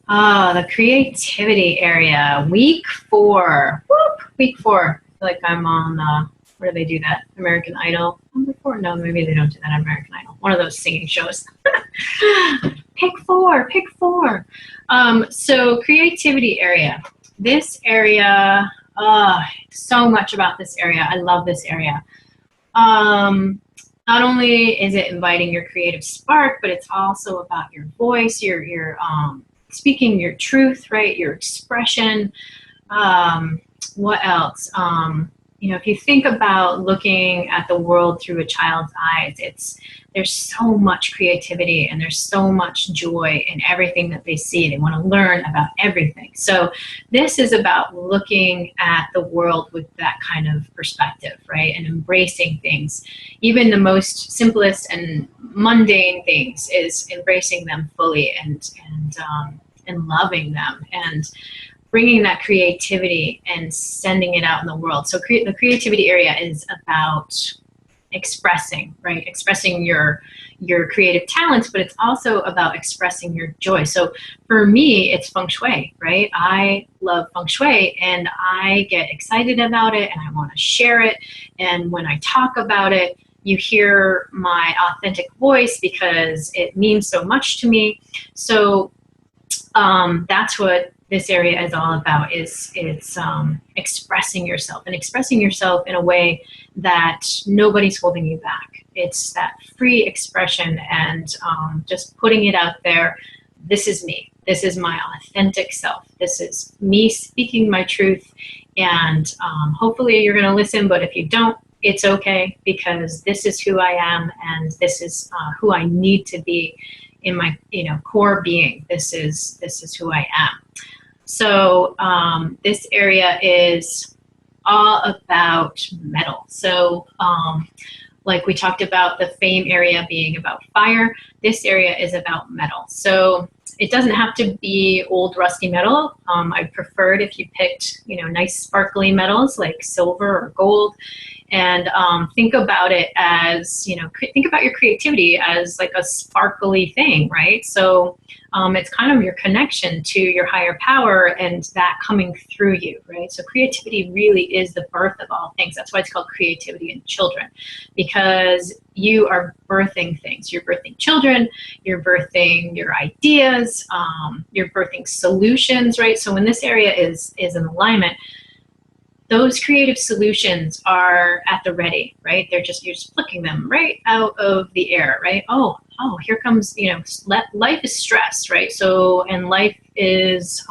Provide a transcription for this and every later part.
Ah, the creativity area. Week 4. Whoop, week 4. I feel like I'm on, where do they do that? American Idol? Number 4? No, maybe they don't do that on American Idol. One of those singing shows. Pick 4, pick 4. So creativity area. This area, so much about this area. I love this area. Not only is it inviting your creative spark, but it's also about your voice, your speaking your truth, right? Your expression. What else? You know, if you think about looking at the world through a child's eyes, there's so much creativity and there's so much joy in everything that they see. They want to learn about everything. So this is about looking at the world with that kind of perspective, right? And embracing things. Even the most simplest and mundane things is embracing them fully and loving them and bringing that creativity and sending it out in the world. So the creativity area is about expressing, right? Expressing your creative talents, but it's also about expressing your joy. So for me, it's Feng Shui, right? I love Feng Shui and I get excited about it and I want to share it. And when I talk about it, you hear my authentic voice because it means so much to me. So that's what this area is all about, it's expressing yourself and expressing yourself in a way that nobody's holding you back. It's that free expression and just putting it out there. This is me. This is my authentic self. This is me speaking my truth. And hopefully you're going to listen, but if you don't, it's okay, because this is who I am and this is who I need to be in my core being. This is who I am. So this area is all about metal. So like we talked about the fame area being about fire, this area is about metal. So it doesn't have to be old rusty metal. I'd prefer it if you picked nice sparkly metals like silver or gold. And think about it as, think about your creativity as like a sparkly thing, right? So it's kind of your connection to your higher power and that coming through you, right? So creativity really is the birth of all things. That's why it's called creativity in children, because you are birthing things. You're birthing children, you're birthing your ideas, you're birthing solutions, right? So when this area is in alignment, those creative solutions are at the ready, right? You're just plucking them right out of the air, right? Oh, here comes, life is stress, right? So, and life is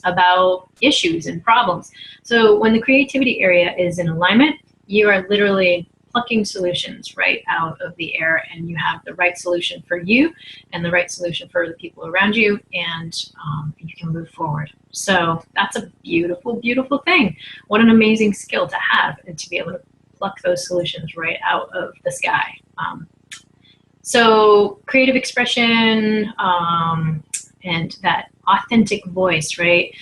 about issues and problems. So when the creativity area is in alignment, you are literally plucking solutions right out of the air, and you have the right solution for you and the right solution for the people around you, and you can move forward. So that's a beautiful, beautiful thing. What an amazing skill to have, and to be able to pluck those solutions right out of the sky. So creative expression and that authentic voice, right?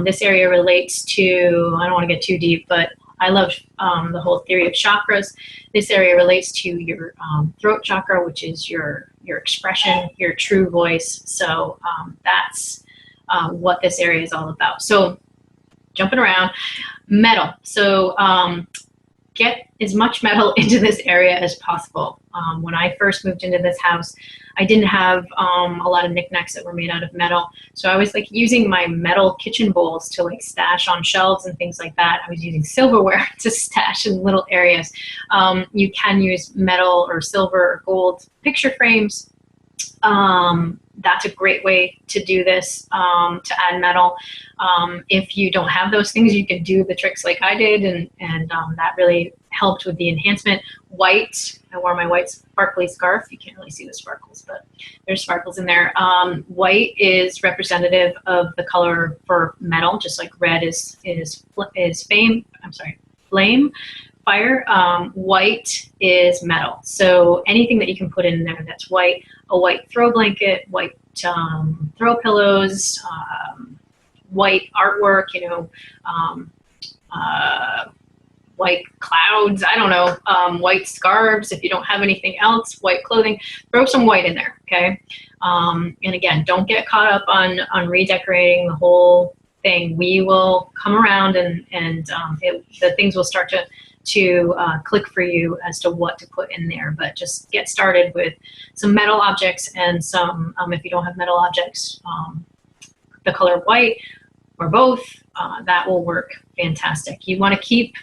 This area relates to, I don't want to get too deep, but I love the whole theory of chakras. This area relates to your throat chakra, which is your expression, your true voice. So that's what this area is all about. So jumping around, metal. So get as much metal into this area as possible. When I first moved into this house, I didn't have a lot of knickknacks that were made out of metal. So I was like using my metal kitchen bowls to like stash on shelves and things like that. I was using silverware to stash in little areas. You can use metal or silver or gold picture frames. That's a great way to do this, to add metal. If you don't have those things, you can do the tricks like I did, and that really helped with the enhancement. White, I wore my white sparkly scarf. You can't really see the sparkles, but there's sparkles in there. White is representative of the color for metal, just like red is flame, fire. White is metal. So anything that you can put in there that's white, a white throw blanket, white throw pillows, white artwork, white clouds, I don't know, white scarves. If you don't have anything else, white clothing, throw some white in there, okay? And again, don't get caught up on redecorating the whole thing. We will come around and the things will start to click for you as to what to put in there. But just get started with some metal objects and some, if you don't have metal objects, the color white or both, that will work fantastic. You want to keep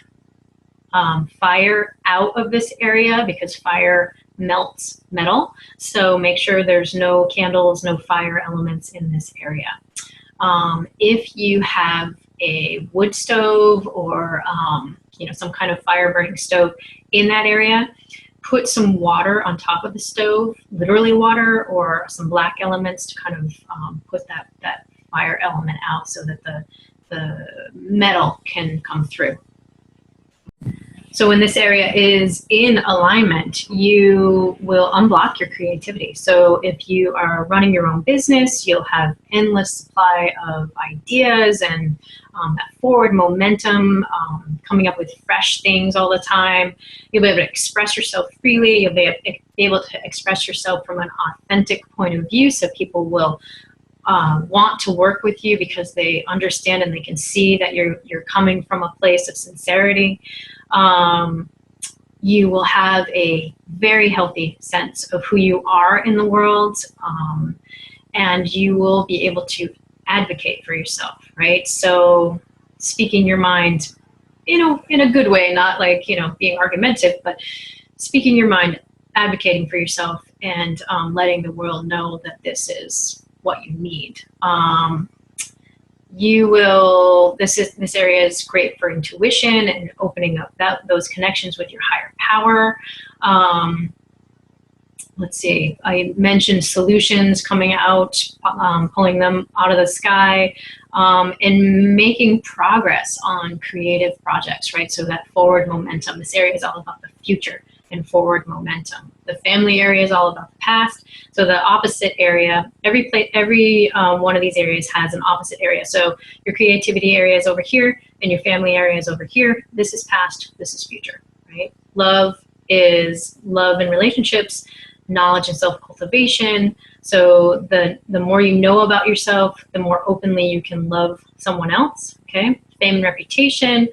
fire out of this area because fire melts metal. So make sure there's no candles, no fire elements in this area. If you have a wood stove or some kind of fire burning stove in that area, put some water on top of the stove, literally water, or some black elements to kind of put that fire element out so that the metal can come through. So when this area is in alignment, you will unblock your creativity. So if you are running your own business, you'll have endless supply of ideas and that forward momentum, coming up with fresh things all the time. You'll be able to express yourself freely. You'll be able to express yourself from an authentic point of view, so people will want to work with you because they understand and they can see that you're coming from a place of sincerity. You will have a very healthy sense of who you are in the world, and you will be able to advocate for yourself, right? So speaking your mind, in a good way, not like, being argumentative, but speaking your mind, advocating for yourself, and letting the world know that this is what you need. This area is great for intuition and opening up those connections with your higher power. Let's see, I mentioned solutions coming out, pulling them out of the sky, and making progress on creative projects, right? So that forward momentum. This area is all about the future and forward momentum. The family area is all about the past. So the opposite area, every one of these areas has an opposite area. So your creativity area is over here and your family area is over here. This is past, this is future, right? Love is love and relationships, knowledge and self-cultivation. So the more you know about yourself, the more openly you can love someone else, okay? Fame and reputation.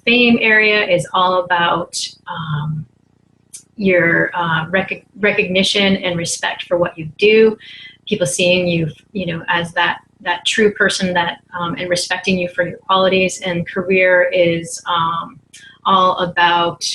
Fame area is all about your recognition and respect for what you do, people seeing you, as that true person and respecting you for your qualities. And career is all about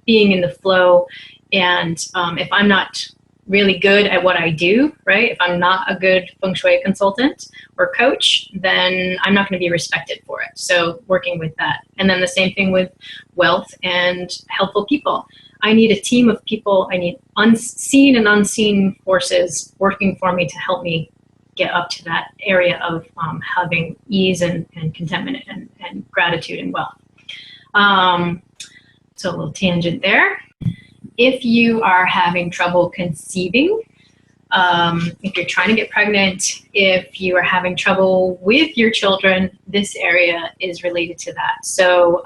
being in the flow. And if I'm not really good at what I do, right? If I'm not a good Feng Shui consultant or coach, then I'm not going to be respected for it. So working with that. And then the same thing with wealth and helpful people. I need a team of people. I need unseen and unseen forces working for me to help me get up to that area of having ease and contentment and gratitude and wealth. So a little tangent there. If you are having trouble conceiving, if you're trying to get pregnant, if you are having trouble with your children, this area is related to that. So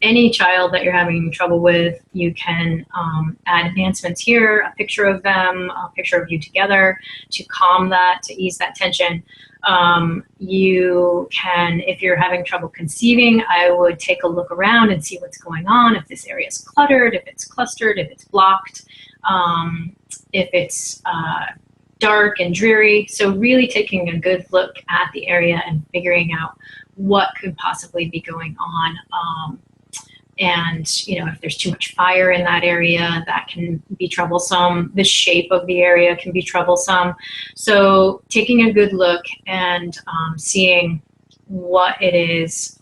any child that you're having trouble with, you can add enhancements here, a picture of them, a picture of you together to calm that, to ease that tension. You can, if you're having trouble conceiving, I would take a look around and see what's going on, if this area is cluttered, if it's clustered, if it's blocked, if it's dark and dreary. So really taking a good look at the area and figuring out what could possibly be going on. And, if there's too much fire in that area, that can be troublesome. The shape of the area can be troublesome. So taking a good look and seeing what it is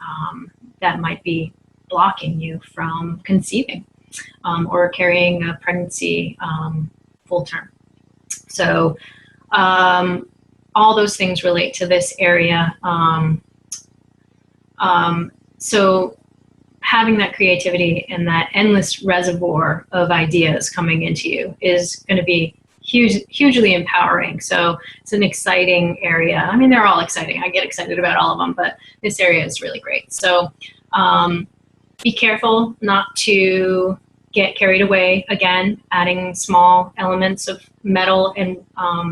that might be blocking you from conceiving or carrying a pregnancy full term. So all those things relate to this area. So having that creativity and that endless reservoir of ideas coming into you is going to be hugely empowering. So it's an exciting area. I mean, they're all exciting. I get excited about all of them, but this area is really great. So Be careful not to get carried away. Again, adding small elements of metal and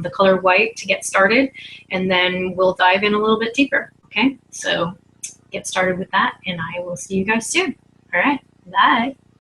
the color white to get started, and then we'll dive in a little bit deeper. Okay, so get started with that, and I will see you guys soon. All right, bye.